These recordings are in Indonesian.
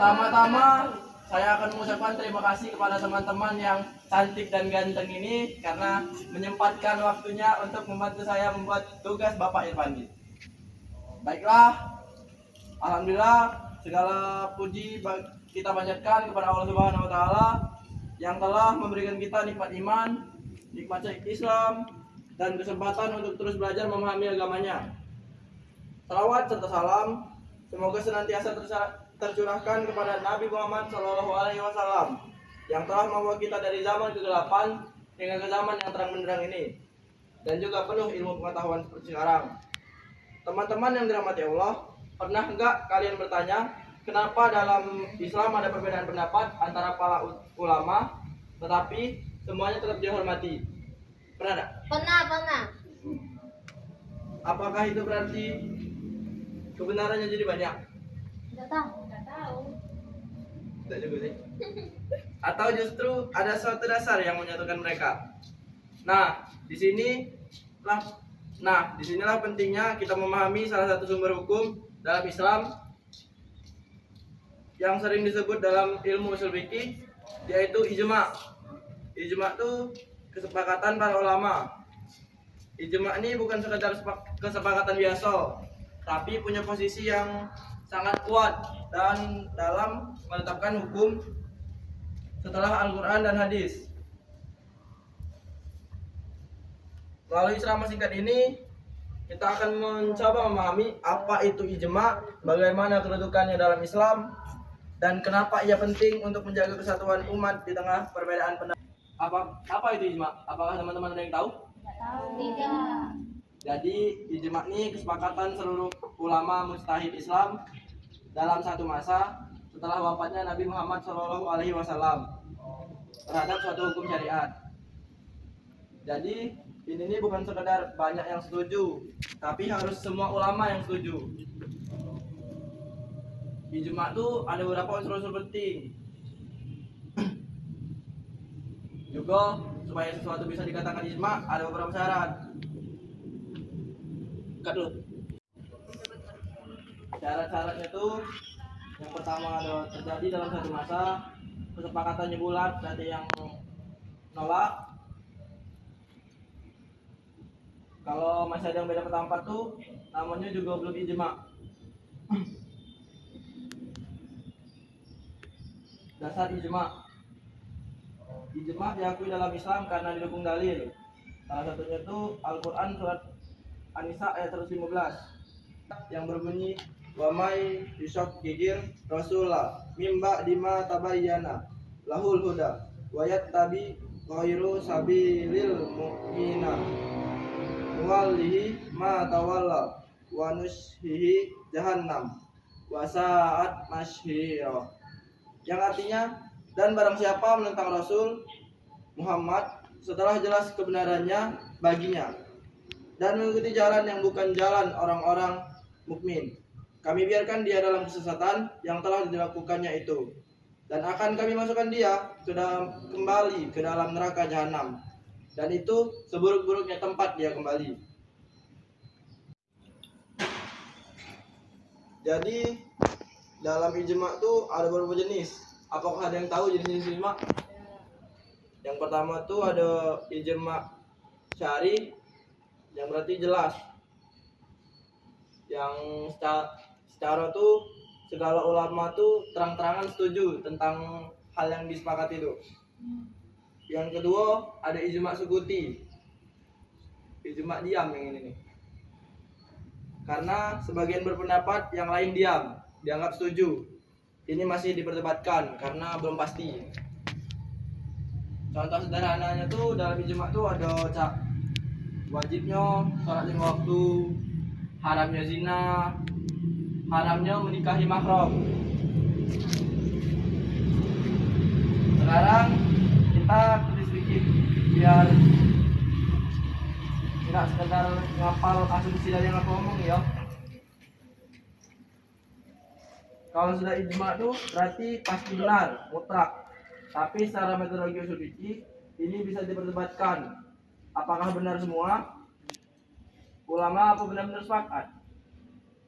Pertama-tama saya akan mengucapkan terima kasih kepada teman-teman yang cantik dan ganteng ini karena menyempatkan waktunya untuk membantu saya membuat tugas Bapak Irfandi. Baiklah, alhamdulillah segala puji kita panjatkan kepada Allah Subhanahu wa taala yang telah memberikan kita nikmat iman, nikmat Islam dan kesempatan untuk terus belajar memahami agamanya. Salawat serta salam semoga senantiasa tercurahkan kepada Nabi Muhammad SAW yang telah membawa kita dari zaman kegelapan hingga ke zaman yang terang benderang ini dan juga penuh ilmu pengetahuan seperti sekarang. Teman-teman yang dirahmati Allah, pernah enggak kalian bertanya kenapa dalam Islam ada perbedaan pendapat antara para ulama tetapi semuanya tetap dihormati? Pernah enggak? Pernah. Apakah itu berarti kebenarannya jadi banyak? Enggak tahu. Tidak juga sih. Atau justru ada suatu dasar yang menyatukan mereka. Nah, disinilah pentingnya kita memahami salah satu sumber hukum dalam Islam yang sering disebut dalam ilmu ushul fikih, yaitu ijma'. Ijma' itu kesepakatan para ulama. Ijma' ini bukan sekadar kesepakatan biasa, tapi punya posisi yang sangat kuat dan dalam menetapkan hukum setelah Al-Quran dan hadis. Melalui ceramah singkat ini, kita akan mencoba memahami apa itu ijma', bagaimana kedudukannya dalam Islam, dan kenapa ia penting untuk menjaga kesatuan umat di tengah perbedaan pendapat. Apa itu ijma'? Apakah teman-teman ada yang tahu? Enggak tahu. Tidak. Jadi ijma' ini kesepakatan seluruh ulama mujtahid Islam dalam satu masa setelah wafatnya Nabi Muhammad SAW terhadap suatu hukum syariat. Jadi ini bukan sekedar banyak yang setuju, tapi harus semua ulama yang setuju. Ijma' itu ada beberapa unsur-unsur penting. Juga supaya sesuatu bisa dikatakan ijma' ada beberapa syarat. Cut dulu. Syarat-syaratnya itu yang pertama ada terjadi dalam satu masa, kesepakatannya bulat, berarti yang nolak. Kalau masih ada yang beda pendapat tuh namanya juga belum ijma'. Dasar ijma'. Ijma' diakui dalam Islam karena didukung dalil. Salah satunya itu Al-Quran surat An-Nisa ayat 115 yang berbunyi wa may yusyaqqiqir rasulah mimba dima tabayyana lahul huda wa yattabi ghairu sabilil mu'mina nuwallihi ma tawalla wa nushihi jahannam wa sa'at masyira, yang artinya, dan barang siapa menentang Rasul Muhammad setelah jelas kebenarannya baginya dan mengikuti jalan yang bukan jalan orang-orang mukmin, kami biarkan dia dalam kesesatan yang telah dilakukannya itu, dan akan kami masukkan dia kembali ke dalam neraka jahanam, dan itu seburuk-buruknya tempat dia kembali. Jadi dalam ijma' tuh ada beberapa jenis. Apakah ada yang tahu jenis-jenis ijma'? Yang pertama tuh ada ijma' syari, yang berarti jelas, yang secara tuh segala ulama tuh terang-terangan setuju tentang hal yang disepakati itu. Yang kedua ada ijma' sukuti, ijma' diam yang ini nih. Karena sebagian berpendapat yang lain diam, dianggap setuju. Ini masih diperdebatkan karena belum pasti. Contoh sederhananya tuh dalam ijma' tuh ada wajibnya sholat lima waktu, haramnya zina, haramnya menikahi mahram. Sekarang kita tulis sedikit biar tidak sekedar ngapal asumsi dari yang aku ngomong ya. Kalau sudah ijma' itu berarti pasti benar, mutlak. Tapi secara metodologi ushul fikih ini bisa diperdebatkan. Apakah benar semua ulama apa benar-benar sepakat?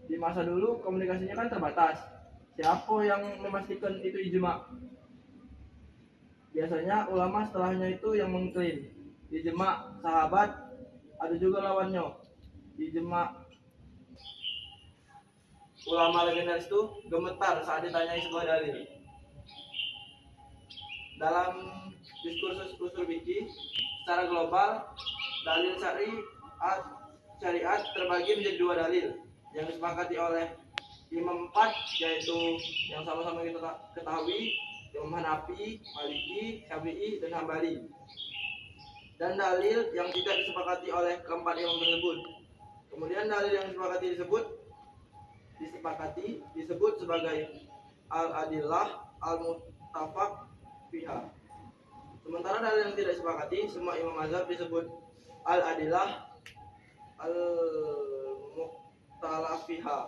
Di masa dulu komunikasinya kan terbatas. Siapa yang memastikan itu ijma? Biasanya ulama setelahnya itu yang mengklaim ijma sahabat, ada juga lawannya. Ijma ulama legendaris itu gemetar saat ditanyai sebuah dalil. Dalam diskursus usul fikih secara global, dalil syariat terbagi menjadi dua dalil yang disepakati oleh imam empat, yaitu yang sama-sama kita ketahui, Imam Hanafi, Maliki, Syafi'i, dan Hambali. Dan dalil yang tidak disepakati oleh keempat imam tersebut. Kemudian dalil yang disebut sebagai al-adillah al-muttafaq fiha. Sementara dalil yang tidak disepakati, semua imam mazhab disebut al-adillah al-mukhtalaf fiha.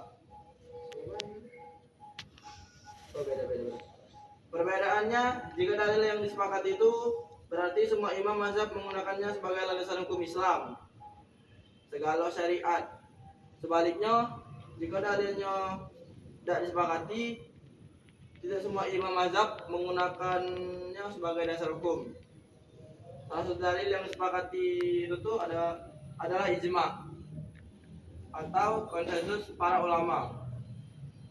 Beda. Perbedaannya, jika dalil yang disepakati itu berarti semua imam mazhab menggunakannya sebagai landasan hukum Islam, segala syariat. Sebaliknya, jika dalilnya tidak disepakati, tidak semua imam mazhab menggunakannya sebagai dasar hukum. Salah satu dalil yang disepakati itu adalah ijma atau konsensus para ulama.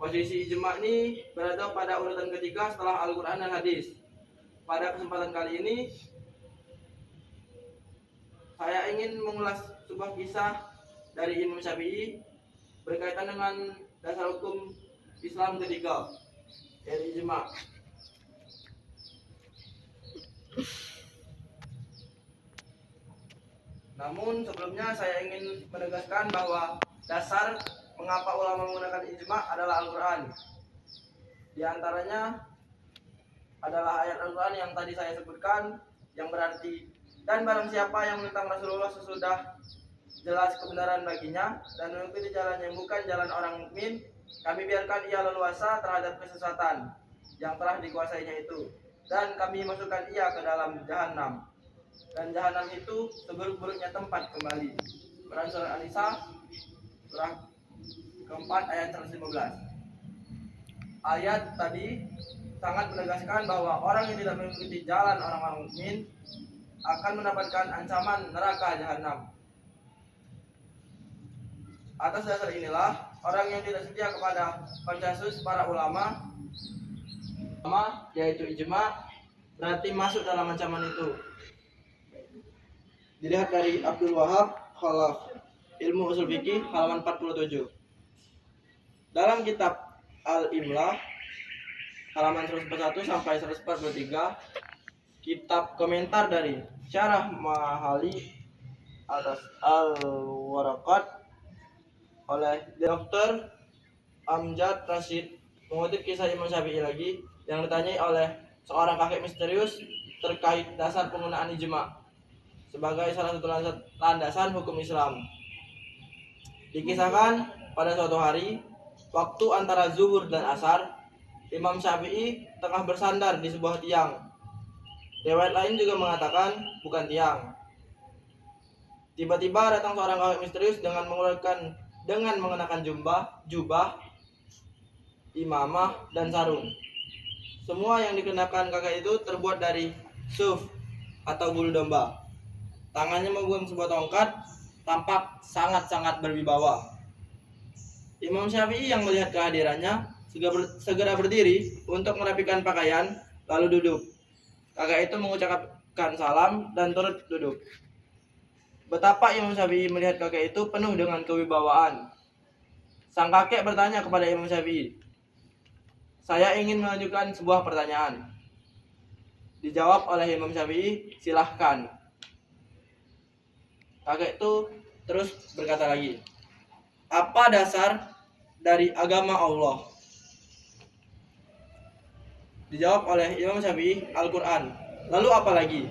Posisi ijma ini berada pada urutan ketiga setelah Al-Quran dan Hadis. Pada kesempatan kali ini, saya ingin mengulas sebuah kisah dari Imam Syafi'i berkaitan dengan dasar hukum Islam ketiga, yaitu ijma. Namun sebelumnya saya ingin menegaskan bahwa dasar mengapa ulama menggunakan ijma adalah Al-Quran. Di antaranya adalah ayat Al-Quran yang tadi saya sebutkan, yang berarti, dan barang siapa yang menentang Rasulullah sesudah jelas kebenaran baginya dan mengikuti jalan yang bukan jalan orang mukmin, kami biarkan ia leluasa terhadap kesesatan yang telah dikuasainya itu, dan kami masukkan ia ke dalam jahanam, dan jahanam itu seburuk-buruknya tempat kembali. Quran surah An-Nisa surah keempat ayat 115. Ayat tadi sangat menegaskan bahwa orang yang tidak mengikuti jalan orang-orang mukmin akan mendapatkan ancaman neraka jahanam. Atas dasar inilah, orang yang tidak setia kepada konsensus para ulama, yaitu ijma, berarti masuk dalam ancaman itu. Dilihat dari Abdul Wahab Khalaf, Ilmu Usul Fikih, halaman 47. Dalam kitab Al-Imlah, halaman 141 sampai 143, kitab komentar dari Syarah Mahali atas Al-Waraqat oleh Dr. Amjad Rashid mengutip kisah Imam Syafi'i lagi yang ditanyai oleh seorang kakek misterius terkait dasar penggunaan ijma sebagai salah satu landasan hukum Islam. Dikisahkan pada suatu hari, waktu antara zuhur dan asar, Imam Syafi'i tengah bersandar di sebuah tiang. Riwayat lain juga mengatakan bukan tiang. Tiba-tiba datang seorang kakek misterius dengan mengenakan jubah, imamah, dan sarung. Semua yang dikenakan kakek itu terbuat dari suf atau bulu domba. Tangannya memegang sebuah tongkat, tampak sangat-sangat berwibawa. Imam Syafi'i yang melihat kehadirannya segera berdiri untuk merapikan pakaian, lalu duduk. Kakek itu mengucapkan salam dan turut duduk. Betapa Imam Syafi'i melihat kakek itu penuh dengan kewibawaan. Sang kakek bertanya kepada Imam Syafi'i, "Saya ingin mengajukan sebuah pertanyaan." Dijawab oleh Imam Syafi'i, "Silahkan." Kakek itu terus berkata lagi, "Apa dasar dari agama Allah?" Dijawab oleh Imam Syafi'i, "Al-Quran." "Lalu apa lagi?"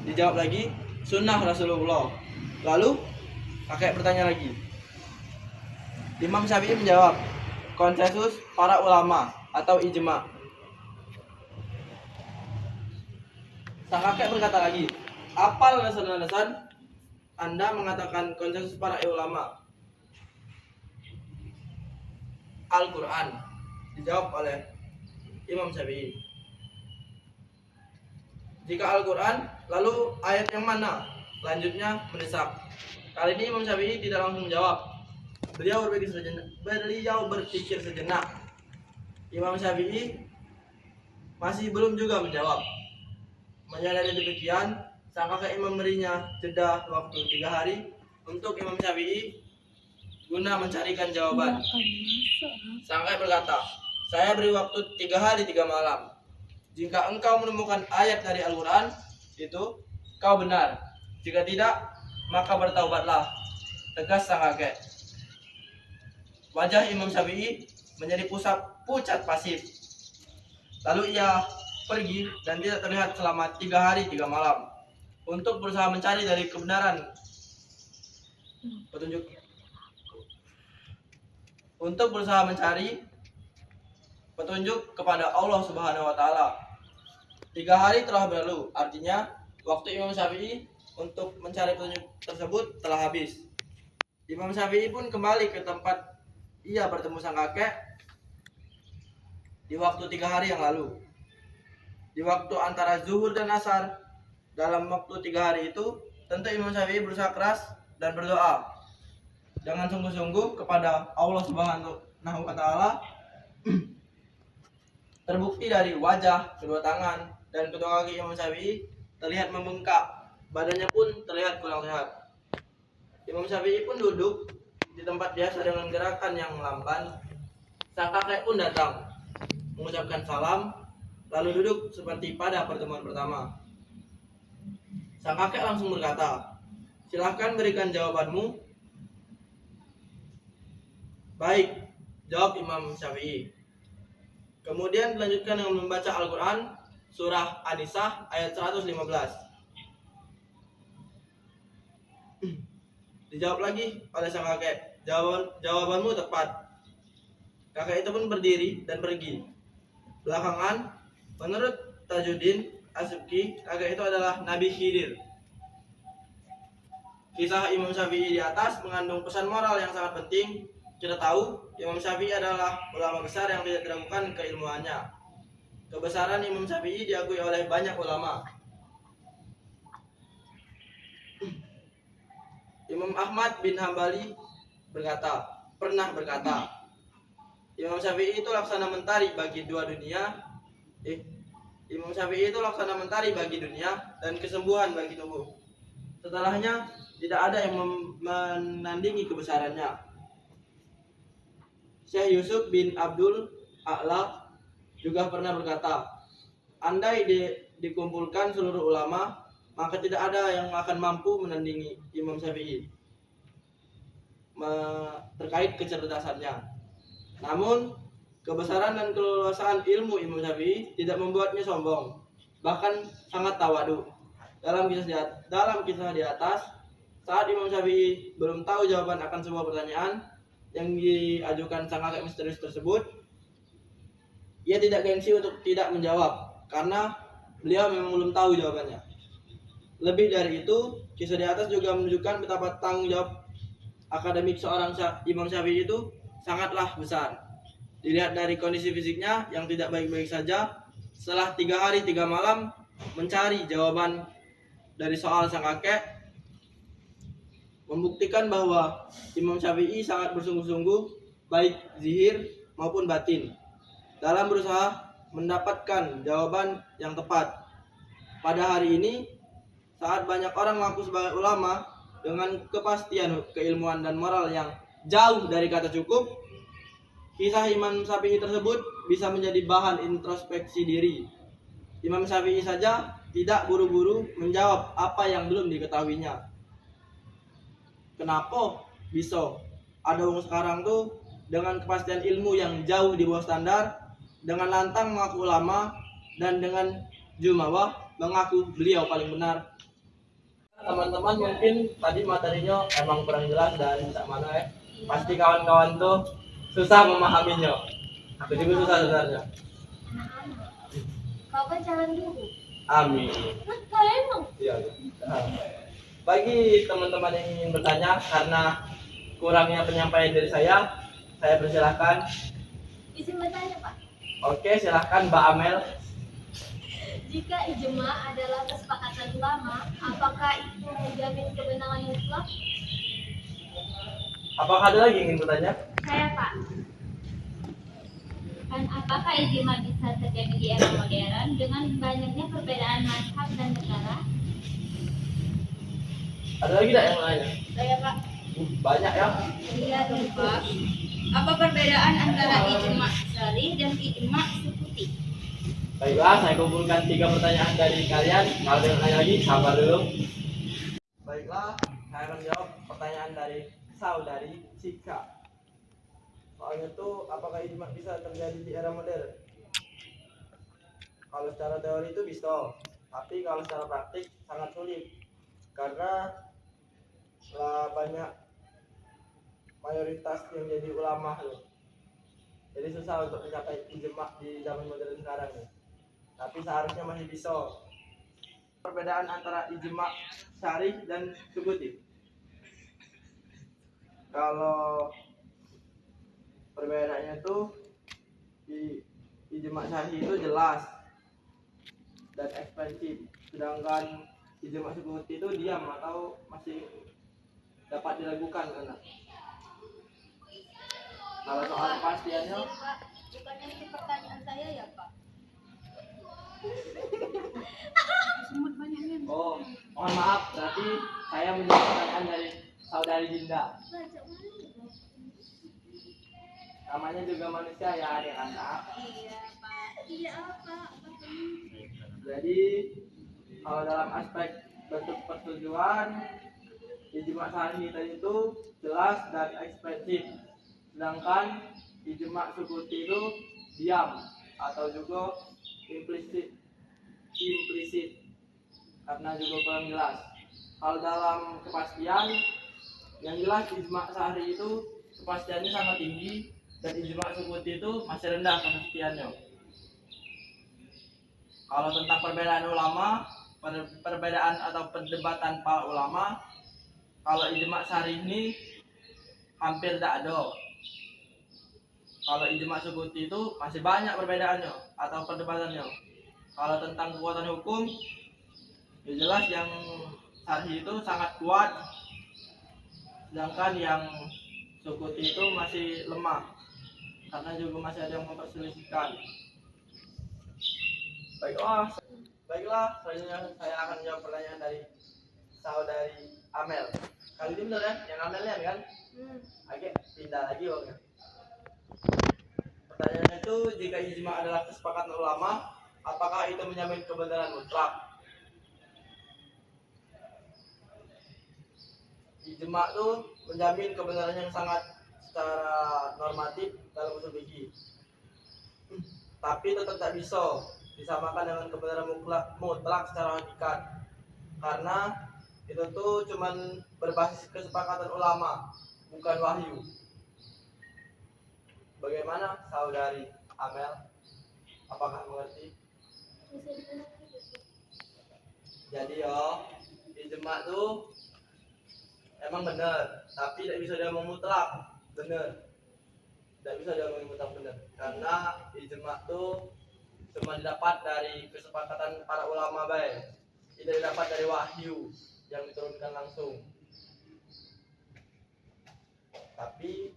Dijawab lagi, "Sunnah Rasulullah." Lalu kakek bertanya lagi. Imam Syafi'i menjawab, "Konsensus para ulama atau ijma." Sang kakek berkata lagi, "Apa landasan Anda mengatakan konsensus para ulama?" "Al-Quran." Dijawab oleh Imam Syafi'i. Jika Al-Quran, lalu ayat yang mana? Selanjutnya mendesak. Kali ini Imam Syafi'i tidak langsung menjawab. Beliau berpikir sejenak. Imam Syafi'i masih belum juga menjawab. Menyadari demikian, sang kakek Imam memberinya jeda waktu 3 hari untuk Imam Syafi'i guna mencarikan jawaban. Sang kakek berkata, saya beri waktu 3 hari 3 malam. Jika engkau menemukan ayat dari Al-Quran itu, kau benar. Jika tidak, maka bertaubatlah, tegas sang kakek. Wajah Imam Syafi'i menjadi pucat pasif. Lalu ia pergi dan tidak terlihat selama 3 hari 3 malam untuk berusaha mencari dari kebenaran petunjuk. Untuk berusaha mencari petunjuk kepada Allah Subhanahu wa taala. 3 hari telah berlalu, artinya waktu Imam Syafi'i untuk mencari petunjuk tersebut telah habis. Imam Syafi'i pun kembali ke tempat ia bertemu sang kakek di waktu 3 hari yang lalu. Di waktu antara zuhur dan asar, dalam waktu 3 hari itu, tentu Imam Syafi'i berusaha keras dan berdoa dengan sungguh-sungguh kepada Allah Subhanahu wa taala. Terbukti dari wajah, kedua tangan, dan kedua kaki Imam Syafi'i terlihat membengkak, badannya pun terlihat kurang sehat. Imam Syafi'i pun duduk di tempat biasa dengan gerakan yang lamban. Sang kakek pun datang, mengucapkan salam, lalu duduk seperti pada pertemuan pertama. Sang kakek langsung berkata, silahkan berikan jawabanmu. Baik, jawab Imam Syafi'i. Kemudian dilanjutkan dengan membaca Al-Quran surah An-Nisa ayat 115. Dijawab lagi oleh sang kakek, jawabanmu tepat. Kakek itu pun berdiri dan pergi. Belakangan, menurut Tajuddin As-Subki, kakek itu adalah Nabi Khidir. Kisah Imam Syafi'i di atas mengandung pesan moral yang sangat penting. Kita tahu Imam Syafi'i adalah ulama besar yang tidak diragukan keilmuannya. Kebesaran Imam Syafi'i diakui oleh banyak ulama. Imam Ahmad bin Hambali pernah berkata, Imam Syafi'i itu laksana mentari bagi dua dunia. Imam Syafi'i itu laksana mentari bagi dunia dan kesembuhan bagi tubuh. Setelahnya tidak ada yang menandingi kebesarannya. Syekh Yusuf bin Abdul A'la juga pernah berkata, andai dikumpulkan seluruh ulama, maka tidak ada yang akan mampu menandingi Imam Syafi'i terkait kecerdasannya. Namun, kebesaran dan keleluasaan ilmu Imam Syafi'i tidak membuatnya sombong, bahkan sangat tawadu. Dalam kisah di atas, saat Imam Syafi'i belum tahu jawaban akan sebuah pertanyaan yang diajukan sang kakek misterius tersebut, ia tidak gengsi untuk tidak menjawab karena beliau memang belum tahu jawabannya. Lebih dari itu, kisah di atas juga menunjukkan betapa tanggung jawab akademik seorang Imam Syafi'i itu sangatlah besar. Dilihat dari kondisi fisiknya yang tidak baik-baik saja, setelah 3 hari 3 malam mencari jawaban dari soal sang kakek, membuktikan bahwa Imam Syafi'i sangat bersungguh-sungguh baik zahir maupun batin dalam berusaha mendapatkan jawaban yang tepat. Pada hari ini, saat banyak orang mengaku sebagai ulama dengan kepastian keilmuan dan moral yang jauh dari kata cukup, kisah Imam Syafi'i tersebut bisa menjadi bahan introspeksi diri. Imam Syafi'i saja tidak buru-buru menjawab apa yang belum diketahuinya. Kenapa bisa ada orang sekarang tuh dengan kepastian ilmu yang jauh di bawah standar, dengan lantang mengaku ulama, dan dengan jumawa mengaku beliau paling benar. Teman-teman mungkin tadi materinya emang kurang jelas dan tidak mana ya. Pasti kawan-kawan tuh susah memahaminya. Aku juga susah sebenarnya. Kau kan jalan dulu. Amin. Kau emang? Iya. Bagi teman-teman yang ingin bertanya karena kurangnya penyampaian dari saya persilahkan. Izin bertanya, Pak. Oke, silahkan Mbak Amel. Jika ijma adalah kesepakatan ulama, apakah itu menjamin kebenaran mutlak? Apakah ada lagi yang ingin bertanya? Saya, Pak. Dan apakah ijma bisa terjadi di era modern dengan banyaknya perbedaan mazhab dan negara? Ada lagi tidak yang lainnya? Saya, Pak. Banyak ya. Iya dong, Pak. Apa perbedaan antara ijma syar'i dan ijma sukuti? Baiklah, saya kumpulkan 3 pertanyaan dari kalian. Kalau ada yang tanya lagi, sabar dulu. Baiklah, saya akan jawab pertanyaan dari saudari Cika. Soalnya tuh, apakah ijma bisa terjadi di era modern? Kalau secara teori itu bisa, tapi kalau secara praktik sangat sulit. Karena banyak mayoritas yang jadi ulama loh. Jadi susah untuk mencapai ijma di zaman modern sekarang nih. Tapi seharusnya masih bisa. Perbedaan antara ijma syar'i dan sukuti. Kalau perbedaannya tuh di ijma syar'i itu jelas dan eksplisit, sedangkan ijma sukuti itu diam atau masih dapat diragukan karena. Kalau soal kepastiannya, Pak, bukannya itu pertanyaan saya ya, Pak? Semut banyaknya. oh mohon maaf, berarti saya menjawab pertanyaan dari saudari Dinda. Namanya juga manusia ya, adik anak. Iya, Pak. Iya, Pak. Jadi kalau dalam aspek bentuk persetujuan, ijma syar'i tadi itu jelas dan eksplisit, sedangkan ijma sukuti itu diam atau juga implisit karena juga kurang jelas. Kalau dalam kepastian, yang jelas ijma syar'i itu kepastiannya sangat tinggi dan ijma sukuti itu masih rendah kepastiannya. Kalau tentang perbedaan ulama, perbedaan atau perdebatan para ulama, kalau ijma syar'i ini hampir tidak ada. Kalau ijma sukuti itu masih banyak perbedaannya atau perdebatannya. Kalau tentang kekuatan hukum, ya jelas yang syar'i itu sangat kuat, sedangkan yang sukuti itu masih lemah, karena juga masih ada yang memperselisihkan. Baiklah, selanjutnya saya akan menjawab pertanyaan dari saudari Amel. Kali ini benar kan? Yang Amelnya kan? Oke, pindah lagi orangnya. Pertanyaannya itu, jika ijma adalah kesepakatan ulama, apakah itu menjamin kebenaran mutlak? Ijma itu menjamin kebenaran yang sangat secara normatif dalam usul fikih. Tapi tetap tak bisa disamakan dengan kebenaran mutlak secara hakikat, karena itu tuh cuman berbasis kesepakatan ulama, bukan wahyu. Bagaimana saudari Amel? Apakah mengerti? Jadi ijma tuh emang benar, tapi tidak bisa dia mutlak benar. Tidak bisa dia mutlak benar, karena ijma tuh cuma didapat dari kesepakatan para ulama baik, tidak didapat dari wahyu yang diturunkan langsung. Tapi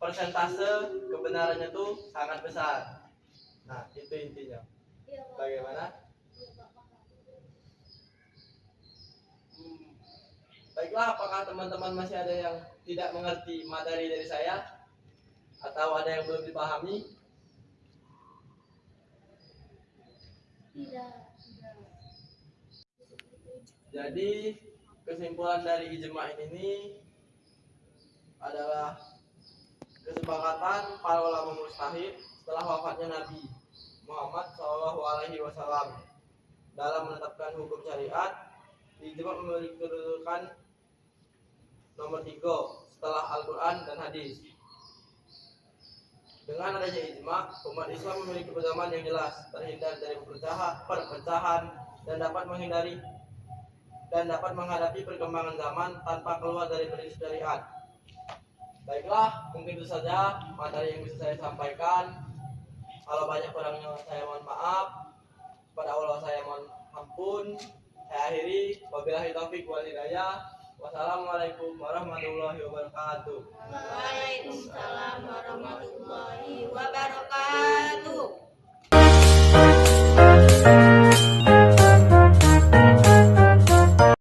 persentase kebenarannya tuh sangat besar. Nah, itu intinya. Bagaimana? Baiklah, apakah teman-teman masih ada yang tidak mengerti materi dari saya? Atau ada yang belum dipahami? Tidak. Jadi kesimpulan dari ijma ini adalah kesepakatan para ulama mujtahid setelah wafatnya Nabi Muhammad SAW dalam menetapkan hukum syariat. Ijma memiliki kedudukan nomor 3 setelah Al-Quran dan hadis. Dengan adanya ijma, umat Islam memiliki pedoman yang jelas, terhindar dari perpecahan dan dapat menghadapi perkembangan zaman tanpa keluar dari prinsip syariat. Baiklah, mungkin itu saja materi yang bisa saya sampaikan. Kalau banyak kurangnya saya mohon maaf. Pada Allah saya mohon ampun. Saya akhiri. Wabillahi taufiq wal hidayah. Wassalamualaikum warahmatullahi wabarakatuh. Waalaikumsalam.